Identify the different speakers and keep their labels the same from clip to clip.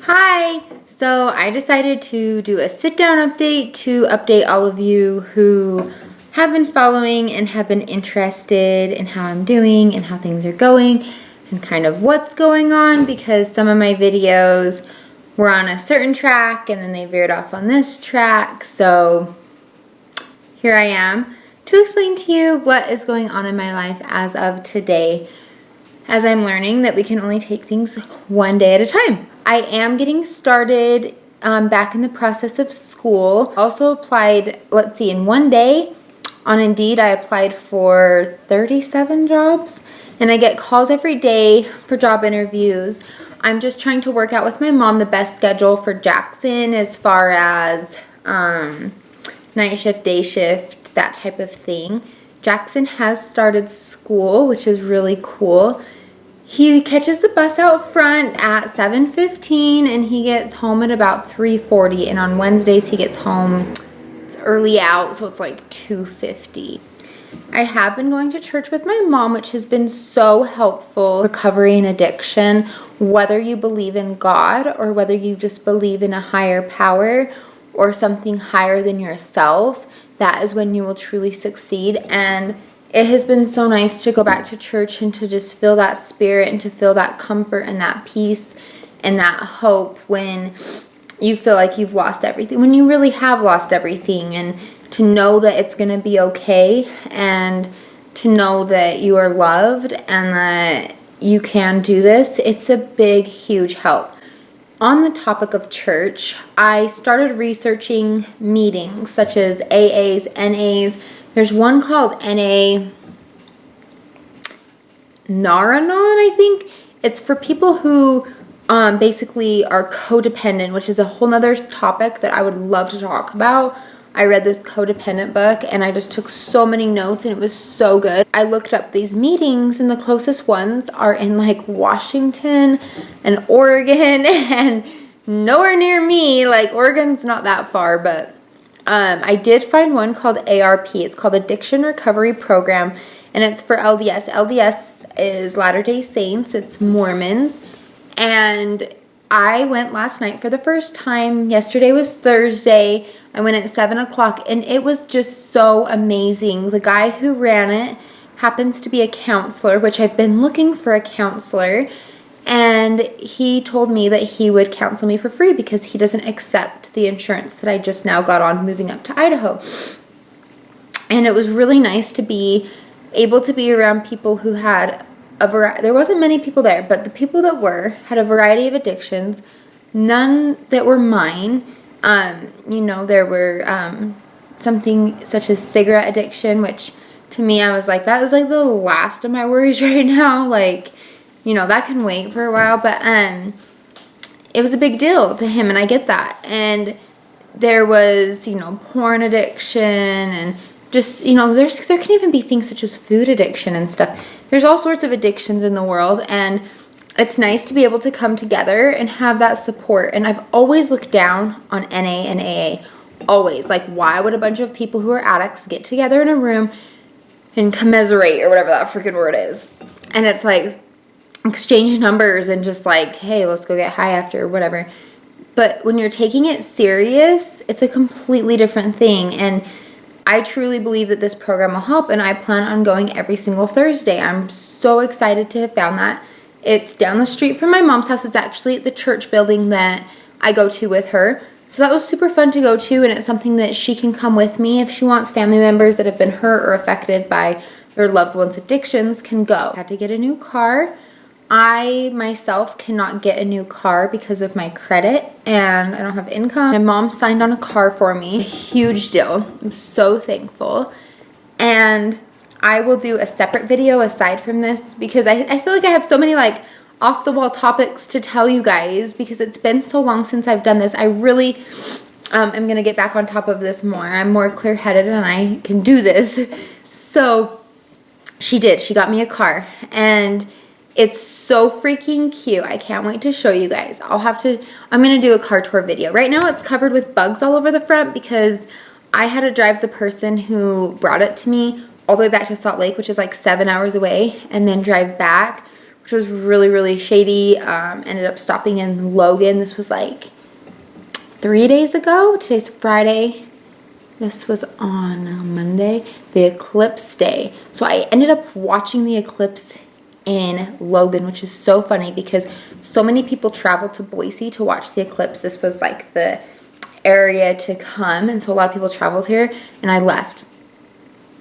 Speaker 1: Hi! So I decided to do a sit-down update to update all of you who have been following and have been interested in how I'm doing and how things are going and kind of what's going on, because some of my videos were on a certain track and then they veered off on this track. So here I am to explain to you what is going on in my life as of today, as I'm learning that we can only take things one day at a time. I am getting started back in the process of school. Also applied, in one day on Indeed, I applied for 37 jobs, and I get calls every day for job interviews. I'm just trying to work out with my mom the best schedule for Jackson as far as night shift, day shift, that type of thing. Jackson has started school, which is really cool. He catches the bus out front at 7:15 and he gets home at about 3:40, and on Wednesdays he gets home, it's early out, so it's like 2:50. I have been going to church with my mom, which has been so helpful. Recovery and addiction, whether you believe in God or whether you just believe in a higher power or something higher than yourself, that is when you will truly succeed. And it has been so nice to go back to church and to just feel that spirit and to feel that comfort and that peace and that hope when you feel like you've lost everything, when you really have lost everything, and to know that it's going to be okay, and to know that you are loved and that you can do this. It's a big, huge help. On the topic of church, I started researching meetings such as AAs, NAs. There's one called NA Naranon, I think. It's for people who basically are codependent, which is a whole nother topic that I would love to talk about. I read this codependent book and I just took so many notes and it was so good. I looked up these meetings and the closest ones are in like Washington and Oregon and nowhere near me. Like Oregon's not that far, but I did find one called ARP. It's called Addiction Recovery Program, and it's for LDS. LDS is Latter-day Saints. It's Mormons. And I went last night for the first time. Yesterday was Thursday. I went at 7 o'clock, and it was just so amazing. The guy who ran it happens to be a counselor, which I've been looking for a counselor. And he told me that he would counsel me for free because he doesn't accept the insurance that I just now got on moving up to Idaho. And it was really nice to be able to be around people who had a variety. There wasn't many people there, but the people that were had a variety of addictions, none that were mine. There were something such as cigarette addiction, which to me, I was like, that is like the last of my worries right now. Like, that can wait for a while, but it was a big deal to him, and I get that. And there was, porn addiction, and just, there can even be things such as food addiction and stuff. There's all sorts of addictions in the world, and it's nice to be able to come together and have that support. And I've always looked down on NA and AA. Always. Like, why would a bunch of people who are addicts get together in a room and commiserate, or whatever that freaking word is? And it's like, exchange numbers and just like, hey, let's go get high after, or whatever. But when you're taking it serious, it's a completely different thing. And I truly believe that this program will help, and I plan on going every single Thursday. I'm so excited to have found that. It's down the street from my mom's house. It's actually at the church building that I go to with her. So that was super fun to go to, and it's something that she can come with me if she wants. Family members that have been hurt or affected by their loved ones' addictions can go. I had to get a new car. I myself cannot get a new car because of my credit, and I don't have income. My mom signed on a car for me. A huge deal. I'm so thankful. And I will do a separate video aside from this because I feel like I have so many like off the wall topics to tell you guys because it's been so long since I've done this. I really am going to get back on top of this more. I'm more clear-headed and I can do this. So she did. She got me a car, and it's so freaking cute. I can't wait to show you guys. I'm going to do a car tour video. Right now it's covered with bugs all over the front because I had to drive the person who brought it to me all the way back to Salt Lake, which is like 7 hours away, and then drive back, which was really, really shady. Ended up stopping in Logan. This was like 3 days ago. Today's Friday. This was on Monday, the eclipse day. So I ended up watching the eclipse in Logan, which is so funny because so many people travel to Boise to watch the eclipse. This was like the area to come, and so a lot of people traveled here, and I left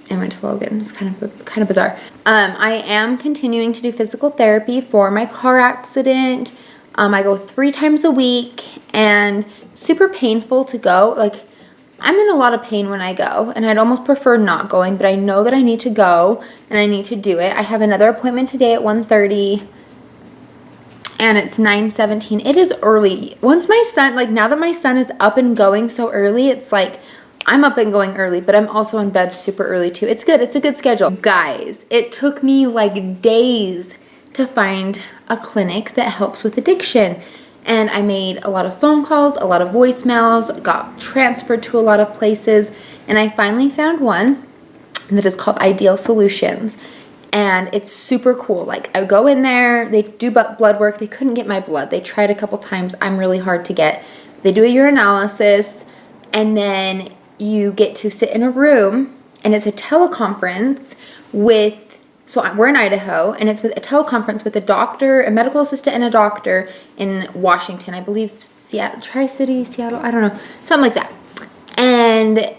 Speaker 1: and went to Logan. It's kind of bizarre. I am continuing to do physical therapy for my car accident. I go 3 times a week, and super painful to go. Like, I'm in a lot of pain when I go, and I'd almost prefer not going, but I know that I need to go, and I need to do it. I have another appointment today at 1:30, and it's 9:17. It is early. Once my son, like, now that my son is up and going so early, it's like, I'm up and going early, but I'm also in bed super early too. It's good. It's a good schedule. Guys, it took me like days to find a clinic that helps with addiction. And I made a lot of phone calls, a lot of voicemails, got transferred to a lot of places, and I finally found one that is called Ideal Solutions. And it's super cool. Like, I go in there, they do blood work. They couldn't get my blood. They tried a couple times. I'm really hard to get. They do a urinalysis, and then you get to sit in a room, and it's a teleconference with, so we're in Idaho, and it's with a teleconference with a doctor, a medical assistant, and a doctor in Washington. I believe Seattle, Tri-City, Seattle, I don't know, something like that. And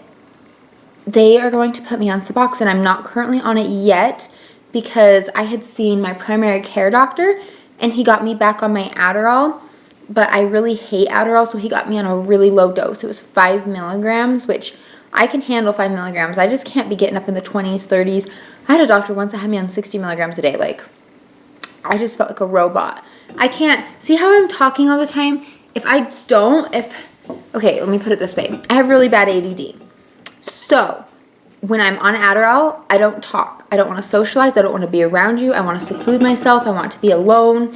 Speaker 1: they are going to put me on Suboxone. I'm not currently on it yet because I had seen my primary care doctor, and he got me back on my Adderall, but I really hate Adderall, so he got me on a really low dose. It was 5 milligrams, which I can handle 5 milligrams. I just can't be getting up in the 20s, 30s. I had a doctor once that had me on 60 milligrams a day. Like, I just felt like a robot. I can't, see how I'm talking all the time? Okay, let me put it this way. I have really bad ADD. So, when I'm on Adderall, I don't talk. I don't want to socialize. I don't want to be around you. I want to seclude myself. I want to be alone.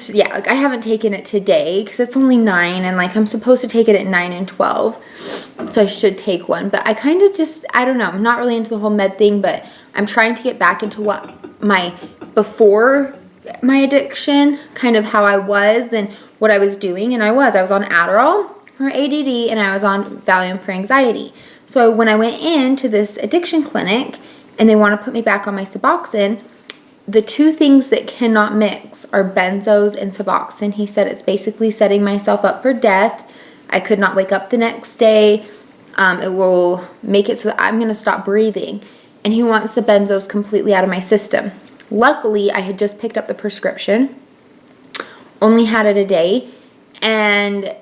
Speaker 1: Yeah, like, I haven't taken it today because it's only 9, and like I'm supposed to take it at 9 and 12, so I should take one. But I kind of just, I don't know, I'm not really into the whole med thing, but I'm trying to get back into what before my addiction, kind of how I was and what I was doing. And I was on Adderall for ADD, and I was on Valium for anxiety. So when I went into this addiction clinic and they want to put me back on my Suboxone, the 2 things that cannot mix are benzos and Suboxone. He said it's basically setting myself up for death. I could not wake up the next day. It will make it so that I'm going to stop breathing. And he wants the benzos completely out of my system. Luckily, I had just picked up the prescription, only had it a day, and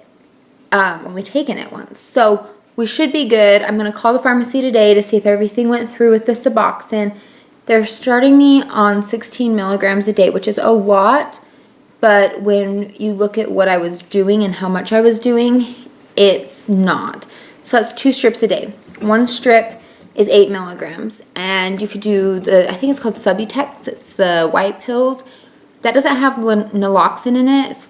Speaker 1: only taken it once. So we should be good. I'm going to call the pharmacy today to see if everything went through with the Suboxone. They're starting me on 16 milligrams a day, which is a lot, but when you look at what I was doing and how much I was doing, it's not. So that's 2 strips a day. 1 strip is 8 milligrams, and you could do I think it's called Subutex. It's the white pills. That doesn't have naloxone in it. It's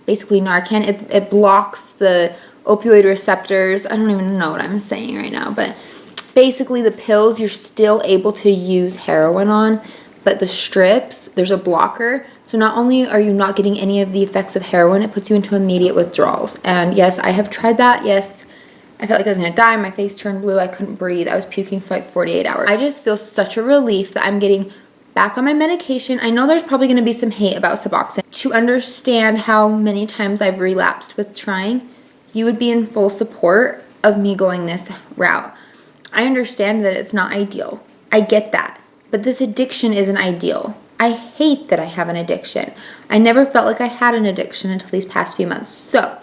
Speaker 1: basically Narcan. It blocks the opioid receptors. I don't even know what I'm saying right now, but basically the pills you're still able to use heroin on, but the strips, there's a blocker. So not only are you not getting any of the effects of heroin, it puts you into immediate withdrawals. And yes, I have tried that. Yes, I felt like I was gonna die. My face turned blue. I couldn't breathe. I was puking for like 48 hours. I just feel such a relief that I'm getting back on my medication. I know there's probably gonna be some hate about Suboxone. To understand how many times I've relapsed with trying, you would be in full support of me going this route. I understand that it's not ideal. I get that. But this addiction isn't ideal. I hate that I have an addiction. I never felt like I had an addiction until these past few months. So,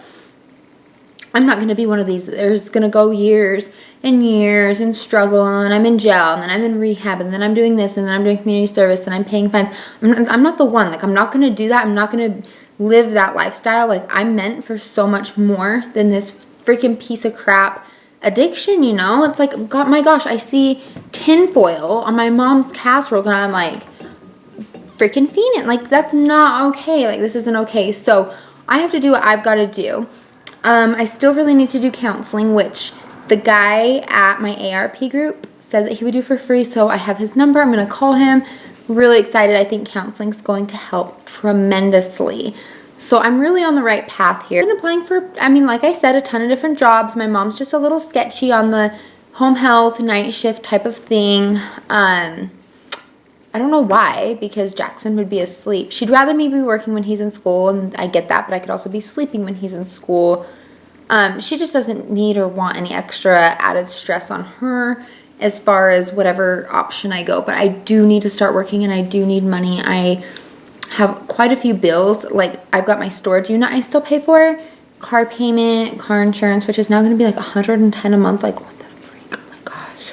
Speaker 1: I'm not going to be one of these. There's going to go years and years and struggle, and I'm in jail, and then I'm in rehab, and then I'm doing this, and then I'm doing community service, and I'm paying fines. I'm not the one. Like, I'm not going to do that. I'm not going to live that lifestyle. Like, I'm meant for so much more than this freaking piece of crap addiction, you know? It's like, God, my gosh, I see tinfoil on my mom's casseroles, and I'm like, freaking fiend it. Like, that's not okay. Like, this isn't okay. So I have to do what I've got to do. I still really need to do counseling, which the guy at my ARP group said that he would do for free. So I have his number. I'm going to call him, really excited. I think counseling is going to help tremendously. So I'm really on the right path here. I've been applying for, I mean, like I said, a ton of different jobs. My mom's just a little sketchy on the home health, night shift type of thing. I don't know why, because Jackson would be asleep. She'd rather me be working when he's in school, and I get that, but I could also be sleeping when he's in school. She just doesn't need or want any extra added stress on her as far as whatever option I go. But I do need to start working, and I do need money. I have quite a few bills. Like, I've got my storage unit I still pay for, car payment, car insurance, which is now going to be like $110 a month. Like, what the freak? Oh my gosh.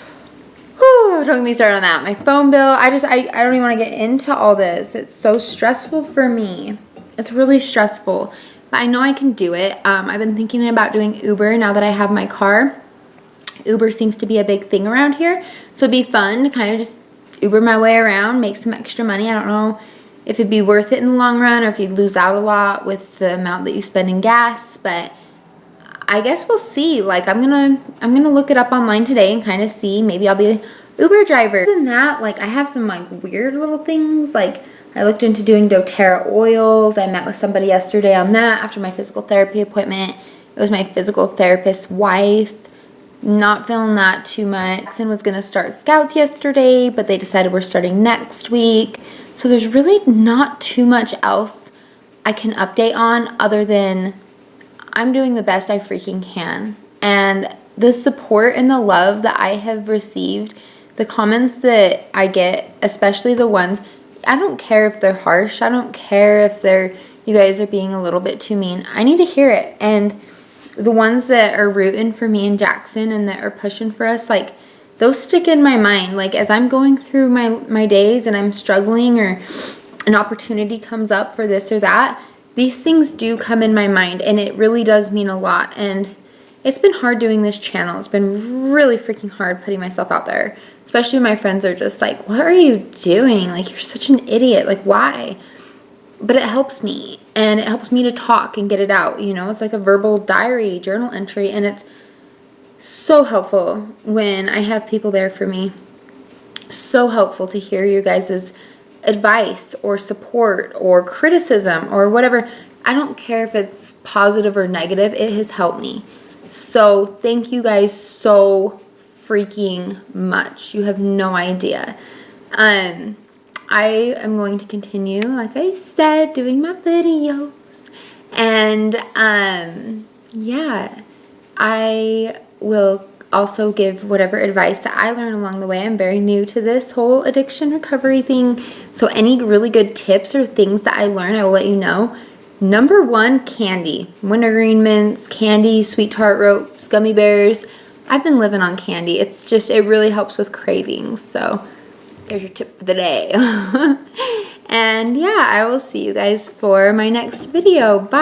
Speaker 1: Whew, don't get me started on that. My phone bill. I don't even want to get into all this. It's so stressful for me. It's really stressful. But I know I can do it. I've been thinking about doing Uber now that I have my car. Uber seems to be a big thing around here. So it'd be fun to kind of just Uber my way around, make some extra money. I don't know if it'd be worth it in the long run or if you'd lose out a lot with the amount that you spend in gas, but I guess we'll see. Like, I'm gonna look it up online today and kind of see. Maybe I'll be an Uber driver. Other than that, like, I have some like weird little things. Like, I looked into doing doTERRA oils. I met with somebody yesterday on that after my physical therapy appointment. It was my physical therapist's wife. Not feeling that too much. Jackson was gonna start Scouts yesterday, but they decided we're starting next week. So there's really not too much else I can update on other than I'm doing the best I freaking can. And the support and the love that I have received, the comments that I get, especially the ones, I don't care if they're harsh. I don't care if you guys are being a little bit too mean. I need to hear it. And the ones that are rooting for me and Jackson and that are pushing for us, like, those stick in my mind. Like, as I'm going through my days and I'm struggling or an opportunity comes up for this or that, these things do come in my mind, and it really does mean a lot. And it's been hard doing this channel. It's been really freaking hard putting myself out there, especially when my friends are just like, what are you doing? Like, you're such an idiot. Like, why? But it helps me, and it helps me to talk and get it out. You know, it's like a verbal diary, journal entry, and it's so helpful when I have people there for me. So helpful to hear you guys' advice or support or criticism or whatever. I don't care if it's positive or negative. It has helped me. So thank you guys so freaking much. You have no idea. I am going to continue, like I said, doing my videos. And yeah, I will also give whatever advice that I learn along the way. I'm very new to this whole addiction recovery thing. So any really good tips or things that I learn, I will let you know. Number one, candy. Wintergreen mints, candy, sweet tart ropes, gummy bears. I've been living on candy. It's just, it really helps with cravings. So there's your tip for the day. And yeah, I will see you guys for my next video. Bye.